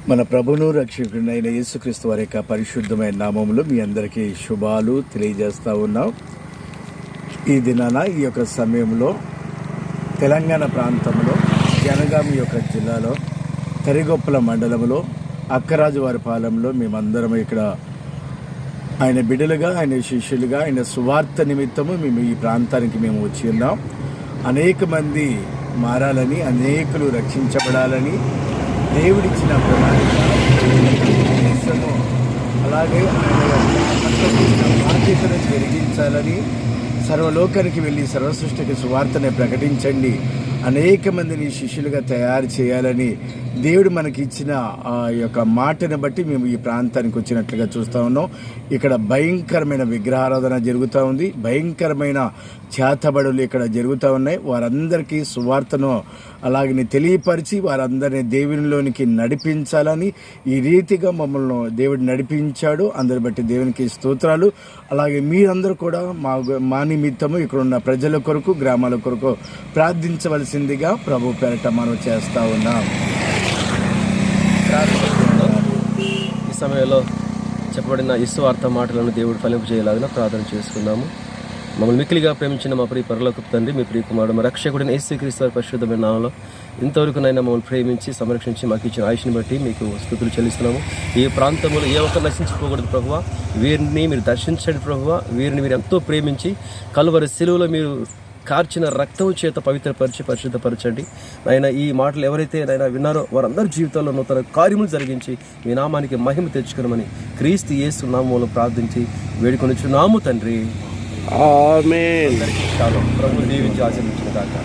మన ప్రభువును రక్షకుడైన యేసుక్రీస్తు వారి యొక్క పరిశుద్ధమైన నామములో మీ అందరికీ శుభాలు తెలియజేస్తూ ఉన్నాం. ఈ దినాన ఈ యొక్క సమయంలో తెలంగాణ ప్రాంతంలో జనగామ యొక్క జిల్లాలో తరిగొప్పల మండలంలో అక్కరాజువారి పాలెంలో మేమందరం ఇక్కడ ఆయన బిడ్డలుగా, ఆయన శిష్యులుగా, ఆయన సువార్త నిమిత్తము మేము ఈ ప్రాంతానికి మేము వచ్చి ఉన్నాం. అనేక మంది మారాలని, అనేకులు రక్షించబడాలని దేవుడిచ్చిన ప్రణాళిక, దేశము అలాగే ఆయన బాధ్యతను జరిగించాలని, సర్వలోకానికి వెళ్ళి సర్వసృష్టికి సువార్తని ప్రకటించండి, అనేక మందిని శిష్యులుగా తయారు చేయాలని దేవుడు మనకి ఇచ్చిన ఆ యొక్క మాటను బట్టి మేము ఈ ప్రాంతానికి వచ్చినట్లుగా చూస్తూ ఉన్నాం. ఇక్కడ భయంకరమైన విగ్రహారాధన జరుగుతూ ఉంది, భయంకరమైన చేతబడులు ఇక్కడ జరుగుతూ ఉన్నాయి. వారందరికీ సువార్తను అలాగని తెలియపరిచి వారందరినీ దేవునిలోనికి నడిపించాలని ఈ రీతిగా మమ్మల్ని దేవుడు నడిపించాడు. అందరి బట్టి దేవునికి స్తోత్రాలు. అలాగే మీరందరూ కూడా మా నిమిత్తము ఇక్కడ ఉన్న ప్రజల కొరకు, గ్రామాల కొరకు ప్రార్థించవలసిందిగా ప్రభు పేరట మనం చేస్తూ ఉన్నాం. ఈ సమయంలో చెప్పబడిన సువార్త మాటలను దేవుడు ఫలింపు చేయలాగిన ప్రార్థన చేసుకుందాము. మమ్మల్ని మిక్కిలిగా ప్రేమించిన మా ప్రియ పరలోకపు తండ్రి, మీ ప్రియ కుమారుడు, మా రక్షకుడిని యేసుక్రీస్తు వారి పరిశుద్ధమైన నామములో ఇంతవరకునైనా మమ్మల్ని ప్రేమించి సంరక్షించి మాకు ఇచ్చిన ఆయుష్ని బట్టి మీకు స్తుతులు చెల్లిస్తున్నాము. ఈ ప్రాంతంలో ఏ ఒక్కరు నశించిపోకూడదు ప్రభువా, వీరిని మీరు దర్శించండి ప్రభువా. వీరిని మీరు ఎంతో ప్రేమించి కలువరి శిలువలో మీరు కార్చిన రక్తము చేత పవిత్రపరిచి పరిశుద్ధపరచండి. ఆయన ఈ మాటలు ఎవరైతే ఆయన విన్నారో వారందరి జీవితాల్లో నూతన కార్యములు జరిగించి మీ నామానికి మహిమ తెచ్చుకునమని క్రీస్తు యేసు నామములో ప్రార్థించి వేడుకొనుచున్నాము తండ్రి. ఆమేన్. అందరికీ చాలు. ప్రభు దీవించి ఆశీర్వదించును గాక.